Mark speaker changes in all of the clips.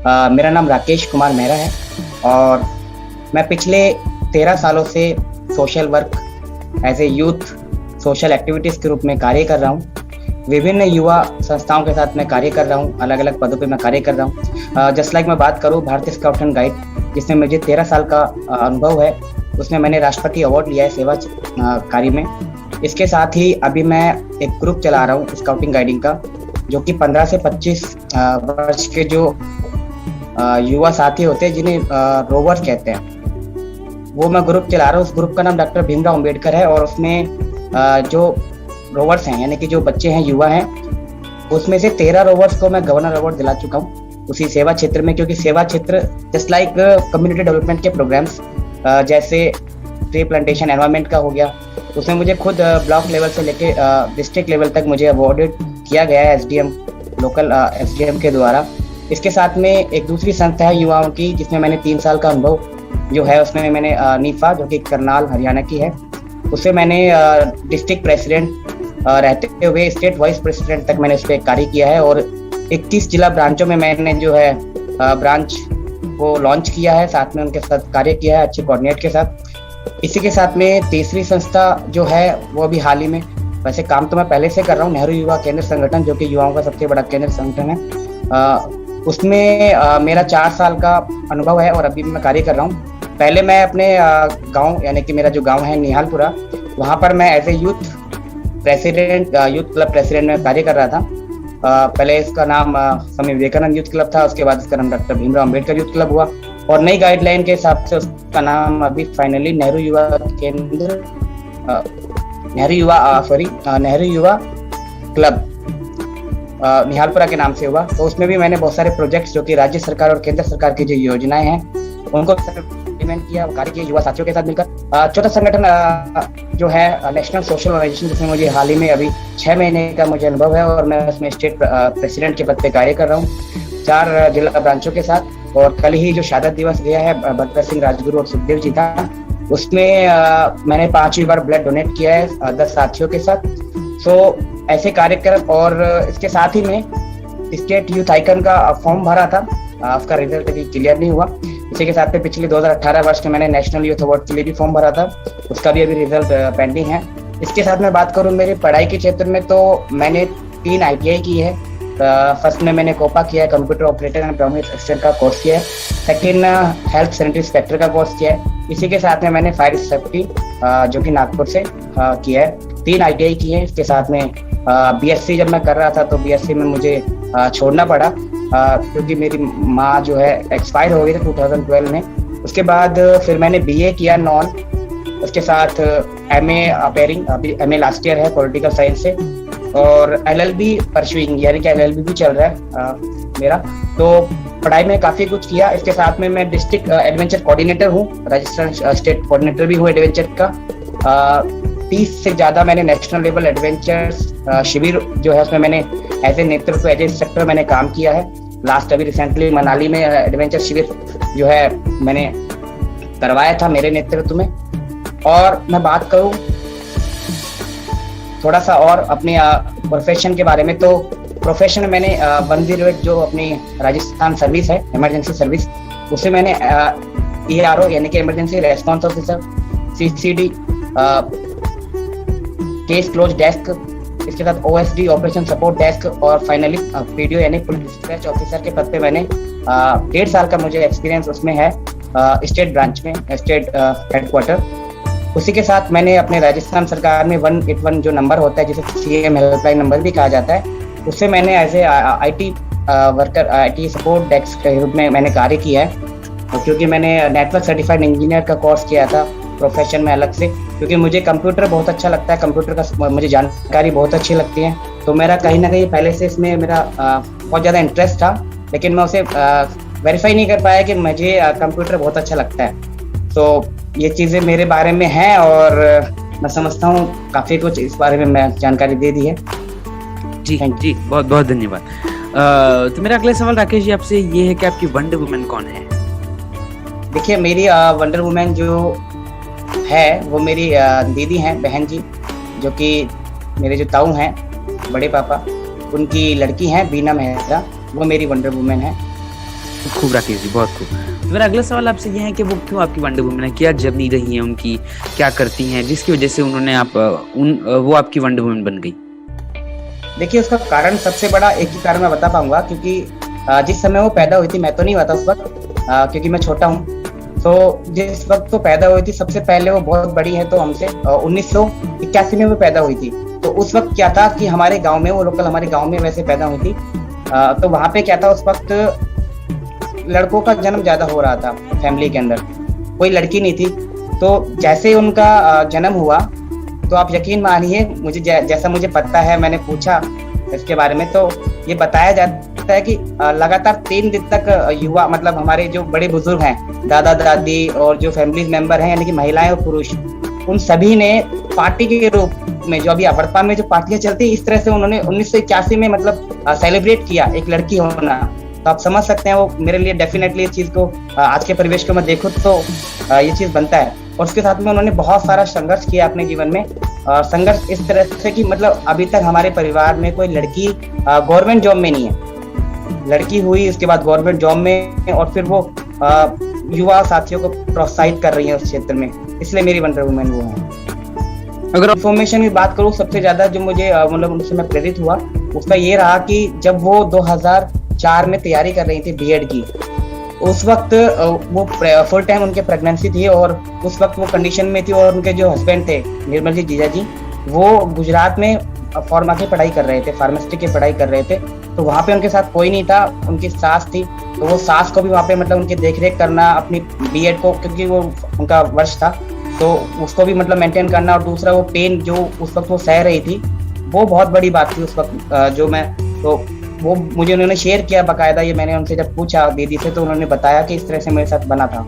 Speaker 1: मेरा नाम राकेश कुमार मेहरा है और मैं पिछले 13 सालों से social work as a youth social activities के रूप में कार्य कर रहा हूँ। विभिन्न युवा संस्थाओं के साथ मैं कार्य कर रहा हूँ, अलग अलग पदों पे मैं कार्य कर रहा हूँ। जस्ट लाइक मैं बात करूँ भारतीय स्काउट एंड गाइड, जिसमें मुझे 13 साल का अनुभव है, उसमें मैंने राष्ट्रपति अवार्ड लिया है सेवा कार्य में। इसके साथ ही अभी मैं एक ग्रुप चला रहा हूँ स्काउटिंग गाइडिंग का, जो कि 15 से 25 वर्ष के जो युवा साथी होते हैं जिन्हें रोवर्स कहते हैं, वो मैं ग्रुप चला रहा हूँ। उस ग्रुप का नाम डॉक्टर भीमराव अंबेडकर है और उसमें जो रोवर्स हैं यानी कि जो बच्चे हैं, युवा हैं, उसमें से 13 रोवर्स को मैं गवर्नर अवार्ड दिला चुका हूँ उसी सेवा क्षेत्र में। क्योंकि सेवा क्षेत्र जस्ट लाइक कम्युनिटी डेवलपमेंट के प्रोग्राम्स जैसे ट्री प्लांटेशन एनवायरमेंट का हो गया, उसमें मुझे खुद ब्लॉक लेवल से लेके डिस्ट्रिक्ट लेवल तक मुझे अवॉर्डेड किया गया है एसडीएम, लोकल एसडीएम के द्वारा। इसके साथ में एक दूसरी संस्था है युवाओं की, जिसमें मैंने 3 साल का अनुभव जो है, उसमें मैंने नीफा जो कि करनाल हरियाणा की है, उससे मैंने डिस्ट्रिक्ट प्रेसिडेंट रहते हुए स्टेट वाइस प्रेसिडेंट तक मैंने उस पर कार्य किया है और 21 जिला ब्रांचों में मैंने जो है ब्रांच को लॉन्च किया है, साथ में उनके साथ कार्य किया है अच्छे कोऑर्डिनेट के साथ। इसी के साथ में तीसरी संस्था जो है वो अभी हाल ही में, वैसे काम तो मैं पहले से कर रहा हूँ, नेहरू युवा केंद्र संगठन, जो कि युवाओं का सबसे बड़ा केंद्र संगठन है। उसमें मेरा 4 साल का अनुभव है और अभी मैं कार्य कर रहा हूँ। पहले मैं अपने गांव यानी कि मेरा जो गांव है निहालपुरा, वहाँ पर मैं as a youth president, youth club president में कार्य कर रहा था। पहले इसका नाम स्वामी विवेकानंद यूथ क्लब था, उसके बाद इसका नाम doctor Bhimrao Ambedkar youth club हुआ और नई गाइडलाइन के हिसाब से उसका नाम अभी फाइनली नेहरू युवा केंद्र, नेहरू युवा क्लब निहालपुरा के नाम से हुआ। तो उसमें भी मैंने बहुत सारे प्रोजेक्ट्स जो कि राज्य सरकार और केंद्र सरकार की जो योजनाएं हैं उनको इम्प्लीमेंट किया, कार्य किया युवा साथियों के साथ मिलकर। चौथा संगठन जो है नेशनल सोशल ऑर्गेनाइजेशन, जिसमें मुझे हाल ही में अभी 6 महीने का मुझे अनुभव है और मैं उसमें स्टेट प्रेसिडेंट के पद पे कार्य कर रहा हूँ 4 जिला ब्रांचों के साथ। और कल ही जो शहादत दिवस गया है भगत सिंह राजगुरु और सुखदेव जी का, उसमें मैंने 5वीं बार ब्लड डोनेट किया है 10 साथियों के साथ। सो ऐसे कार्यक्रम, और इसके साथ ही में स्टेट यूथ आइकन का फॉर्म भरा था, उसका रिजल्ट अभी क्लियर नहीं हुआ। इसी के साथ में पिछले 2018 वर्ष में मैंने नेशनल यूथ अवार्ड के लिए भी फॉर्म भरा था, उसका भी अभी रिजल्ट पेंडिंग है। इसके साथ मैं बात करूँ मेरी पढ़ाई के क्षेत्र में, तो मैंने 3 ITI की है। फर्स्ट में मैंने कोपा किया है, computer operator and primary assistant का कोर्स किया है। सेकेंड हेल्थ सैनिटरी इंस्पेक्टर का कोर्स किया है। इसी के साथ में मैंने फायर सेफ्टी जो कि नागपुर से किया है। 3 ITI की है। इसके साथ में BSc जब मैं कर रहा था तो BSc में मुझे छोड़ना पड़ा क्योंकि मेरी माँ जो है एक्सपायर हो गई थी 2012 में। उसके बाद फिर मैंने BA किया नॉन, उसके साथ MA अपेयरिंग, अभी MA लास्ट ईयर है पॉलिटिकल साइंस से, और LLB परसुइंग यानी कि LLB भी चल रहा है मेरा। तो पढ़ाई में काफ़ी कुछ किया। इसके साथ में मैं डिस्ट्रिक्ट एडवेंचर कोऑर्डिनेटर हूँ, राजस्थान स्टेट कोऑर्डिनेटर भी हूँ एडवेंचर का। 30 से ज़्यादा मैंने नेशनल लेवल एडवेंचर शिविर जो है उसमें मैंने एज ए नेतृत्व, एज ए इंस्ट्रक्टर मैंने काम किया है। लास्ट अभी रिसेंटली मनाली में एडवेंचर शिविर जो है मैंने करवाया था मेरे नेतृत्व में। और मैं बात करूँ थोड़ा सा और अपने प्रोफेशन के बारे में, तो प्रोफेशन में मैंने 108 जो अपनी राजस्थान सर्विस है, इमरजेंसी सर्विस, उससे मैंने ERO यानी कि emergency response officer, CCD, case close desk, इसके साथ OSD ऑपरेशन सपोर्ट डेस्क, और फाइनली PDO यानी पुलिस डिस्पैच ऑफिसर के पद पे मैंने 1.5 साल का मुझे एक्सपीरियंस उसमें है स्टेट ब्रांच में, स्टेट हेडक्वार्टर। उसी के साथ मैंने अपने राजस्थान सरकार में 181 जो नंबर होता है, जिसे CM हेल्पलाइन नंबर भी कहा जाता है, उससे मैंने as a IT worker, IT support desk के रूप में मैंने कार्य किया है। और क्योंकि मैंने नेटवर्क सर्टिफाइड इंजीनियर का कोर्स किया था प्रोफेशन में अलग से, क्योंकि मुझे कंप्यूटर बहुत अच्छा लगता है, कंप्यूटर का मुझे जानकारी बहुत अच्छी लगती है, तो मेरा कहीं ना कहीं पहले से इसमें मेरा बहुत ज़्यादा इंटरेस्ट था, लेकिन मैं उसे वेरीफाई नहीं कर पाया कि मुझे कंप्यूटर बहुत अच्छा लगता है। तो ये चीज़ें मेरे बारे में हैं और मैं समझता हूँ काफ़ी कुछ इस बारे में मैं जानकारी दे दी है।
Speaker 2: जी जी, बहुत बहुत धन्यवाद। तो मेरा अगला सवाल राकेश जी आपसे ये है कि आपकी वंडर वुमन कौन है?
Speaker 1: देखिए, मेरी वंडर वुमन जो है वो मेरी दीदी हैं, बहन जी, जो कि मेरे जो ताऊ हैं, बड़े पापा, उनकी लड़की हैं बीना मेहरा, वो मेरी वंडर वुमन है।
Speaker 2: खूब राकेश जी, बहुत खूब। तो मेरा अगला सवाल आपसे ये है कि वो क्यों आपकी वंडर वुमन है? क्या जर्नी रही है उनकी? क्या करती हैं जिसकी वजह से उन्होंने वो आपकी वंडर वुमन बन गई?
Speaker 1: देखिए, उसका कारण सबसे बड़ा एक ही कारण मैं बता पाऊँगा, क्योंकि जिस समय वो पैदा हुई थी, मैं तो नहीं हुआ था उस वक़्त, क्योंकि मैं छोटा हूँ। तो जिस वक़्त वो पैदा हुई थी, सबसे पहले वो बहुत बड़ी है तो हमसे 1981 में वो पैदा हुई थी। तो उस वक़्त क्या था कि हमारे गाँव में, वो लोकल हमारे गाँव में वैसे पैदा हुई थी। तो वहाँ पे क्या था, उस वक़्त लड़कों का जन्म ज़्यादा हो रहा था फैमिली के अंदर, कोई लड़की नहीं थी। तो जैसे ही उनका जन्म हुआ, तो आप यकीन मानिए, मुझे जैसा मुझे पता है, मैंने पूछा इसके बारे में, तो ये बताया जाता है कि लगातार 3 दिन तक युवा, मतलब हमारे जो बड़े बुजुर्ग हैं, दादा दादी और जो फैमिली मेंबर हैं, यानी कि महिलाएं और पुरुष, उन सभी ने पार्टी के रूप में, जो अभी वर्तमान में जो पार्टियां चलती है, इस तरह से उन्होंने 1981 में मतलब सेलिब्रेट किया एक लड़की होना। तो आप समझ सकते हैं, वो मेरे लिए डेफिनेटली इस चीज को, आज के परिवेश को मैं देखूं तो ये चीज बनता है। और उसके साथ में उन्होंने बहुत सारा संघर्ष किया अपने जीवन में, और संघर्ष इस तरह से कि मतलब अभी तक हमारे परिवार में कोई लड़की गवर्नमेंट जॉब में नहीं है। लड़की हुई, उसके बाद गवर्नमेंट जॉब में, और फिर वो युवा साथियों को प्रोत्साहित कर रही है उस क्षेत्र में, इसलिए मेरी वंडर वुमन वो है। अगर इंफॉर्मेशन की बात करूँ, सबसे ज्यादा जो मुझे मतलब उनसे मैं प्रेरित हुआ, उसका ये रहा कि जब वो 2004 में तैयारी कर रही थी बीएड की, उस वक्त वो फुल टाइम उनके प्रेगनेंसी थी, और उस वक्त वो कंडीशन में थी, और उनके जो हस्बैंड थे निर्मल जी, जीजा जी, वो गुजरात में फार्मा की पढ़ाई कर रहे थे, फार्मासिस्ट की पढ़ाई कर रहे थे। तो वहाँ पे उनके साथ कोई नहीं था, उनकी सास थी। तो वो सास को भी वहाँ पे मतलब उनकी देखरेख करना, अपनी बीएड को, क्योंकि वो उनका वर्ष था, तो उसको भी मतलब मेंटेन करना, और दूसरा वो पेन जो उस वक्त वो सह रही थी, वो बहुत बड़ी बात थी उस वक्त। जो मैं, तो वो मुझे उन्होंने शेयर किया बाकायदा, ये मैंने उनसे जब पूछा दीदी से, तो उन्होंने बताया कि इस तरह से मेरे साथ बना था।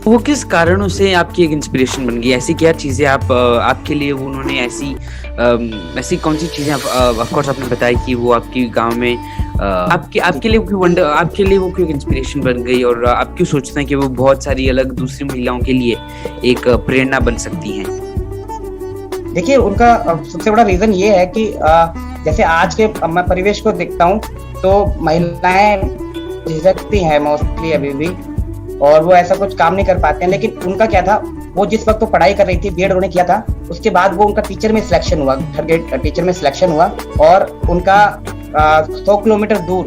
Speaker 2: वो किस कारणों से आपकी एक इंस्पिरेशन बन गई? ऐसी क्या चीजें आपके लिए उन्होंने ऐसी कौन सी चीजें, ऑफ कोर्स आपने बताया कि वो आपकी गांव में आपके लिए वो क्यों इंस्पिरेशन बन गई, और आप क्यों सोचते हैं कि वो बहुत सारी अलग दूसरी महिलाओं के लिए एक प्रेरणा बन सकती हैं?
Speaker 1: देखिए, उनका सबसे बड़ा रीजन ये है कि जैसे आज के मैं परिवेश को देखता हूँ, तो महिलाएं झिझकती हैं मोस्टली अभी भी, और वो ऐसा कुछ काम नहीं कर पाते हैं। लेकिन उनका क्या था, वो जिस वक्त वो पढ़ाई कर रही थी, बीएड उन्होंने किया था, उसके बाद वो उनका टीचर में सिलेक्शन हुआ, थर्ड ग्रेड टीचर में सिलेक्शन हुआ, और उनका 100 किलोमीटर दूर,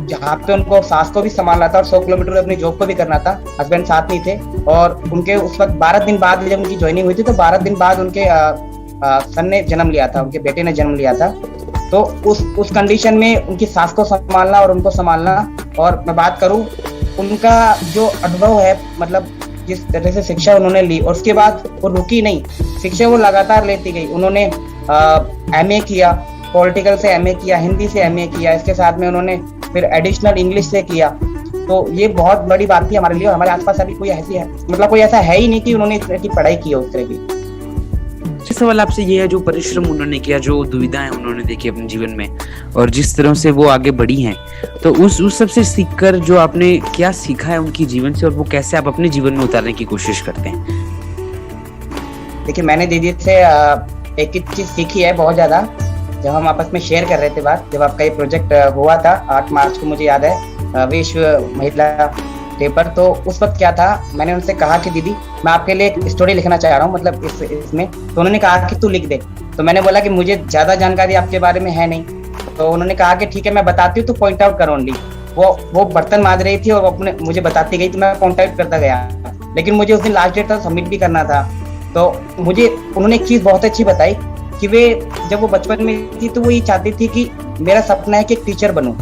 Speaker 1: जहाँ पे उनको सास को भी संभालना था और 100 किलोमीटर अपनी जॉब को भी करना था, हस्बैंड साथ नहीं थे। और उनके उस वक्त 12 दिन बाद जब उनकी ज्वाइनिंग हुई थी, तो 12 दिन बाद उनके सन ने जन्म लिया था, उनके बेटे ने जन्म लिया था। तो उस कंडीशन में उनकी सास को संभालना और उनको संभालना, और मैं बात करूं उनका जो अनुभव है, मतलब जिस तरह से शिक्षा उन्होंने ली, और उसके बाद वो रुकी नहीं, शिक्षा वो लगातार लेती गई। उन्होंने एमए किया, पॉलिटिकल से एमए किया, हिंदी से एमए किया, इसके साथ में उन्होंने फिर एडिशनल इंग्लिश से किया। तो ये बहुत बड़ी बात थी हमारे लिए, और हमारे आसपास अभी कोई ऐसी है, मतलब कोई ऐसा है ही नहीं कि उन्होंने इस तरह की पढ़ाई की है उस तरह की।
Speaker 2: सवाल आपसे ये है, जो परिश्रम उन्होंने किया, जो दुविधाएं उन्होंने देखी अपने जीवन में, और जिस तरह से वो आगे बढ़ी हैं, तो उस सब से सीखकर जो आपने क्या सीखा है उनकी जीवन से, और वो कैसे आप अपने जीवन में उतारने की कोशिश करते हैं?
Speaker 1: देखिए, मैंने दीदी से एक ही चीज सीखी है बहुत ज्यादा, जब हम आपस में शेयर कर रहे थे बात, जब आपका ये प्रोजेक्ट हुआ था 8 मार्च को, मुझे याद है, विश्व महिला डे पर। तो उस वक्त क्या था, मैंने उनसे कहा कि दीदी मैं आपके लिए एक स्टोरी लिखना चाह रहा हूँ, मतलब इसमें। तो उन्होंने कहा कि तू लिख दे। तो मैंने बोला कि मुझे ज्यादा जानकारी आपके बारे में है नहीं। तो उन्होंने कहा कि ठीक है, मैं बताती हूँ, तो पॉइंट आउट कर ओनली। वो बर्तन मांज रही थी और अपने मुझे बताती गई, तो मैं पॉइंट आउट करता गया। लेकिन मुझे उस दिन लास्ट डेट था, सबमिट भी करना था। तो मुझे उन्होंने एक चीज बहुत अच्छी बताई कि वे जब वो बचपन में थी, तो वो ये चाहती थी कि मेरा सपना है कि एक टीचर बनूं।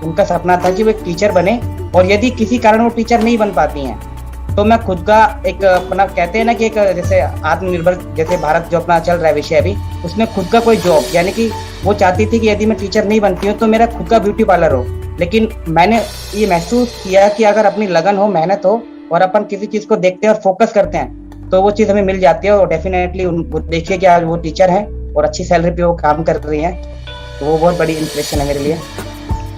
Speaker 1: उनका सपना था कि वो एक टीचर बने, और यदि किसी कारण वो टीचर नहीं बन पाती हैं, तो मैं खुद का एक अपना, कहते हैं ना कि एक जैसे आत्मनिर्भर, जैसे भारत जो अपना चल रहा है विषय अभी, उसमें खुद का कोई जॉब, यानी कि वो चाहती थी कि यदि मैं टीचर नहीं बनती हूँ तो मेरा खुद का ब्यूटी पार्लर हो। लेकिन मैंने ये महसूस किया कि अगर अपनी लगन हो, मेहनत हो, और अपन किसी चीज को देखते हैं और फोकस करते हैं, तो वो चीज हमें मिल जाती है। और डेफिनेटली देखिए कि आज वो टीचर हैं और अच्छी सैलरी पे वो काम कर रही हैं, तो वो बहुत बड़ी इंस्पिरेशन है मेरे लिए।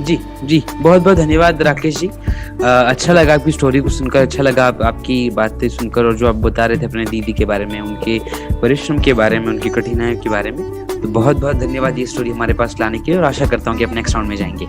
Speaker 2: जी जी, बहुत बहुत धन्यवाद राकेश जी। अच्छा लगा आपकी स्टोरी को सुनकर, अच्छा लगा आपकी बातें सुनकर, और जो आप बता रहे थे अपने दीदी के बारे में, उनके परिश्रम के बारे में, उनकी कठिनाइयों के बारे में। तो बहुत बहुत धन्यवाद ये स्टोरी हमारे पास लाने के लिए, और आशा करता हूँ कि आप नेक्स्ट राउंड में जाएंगे।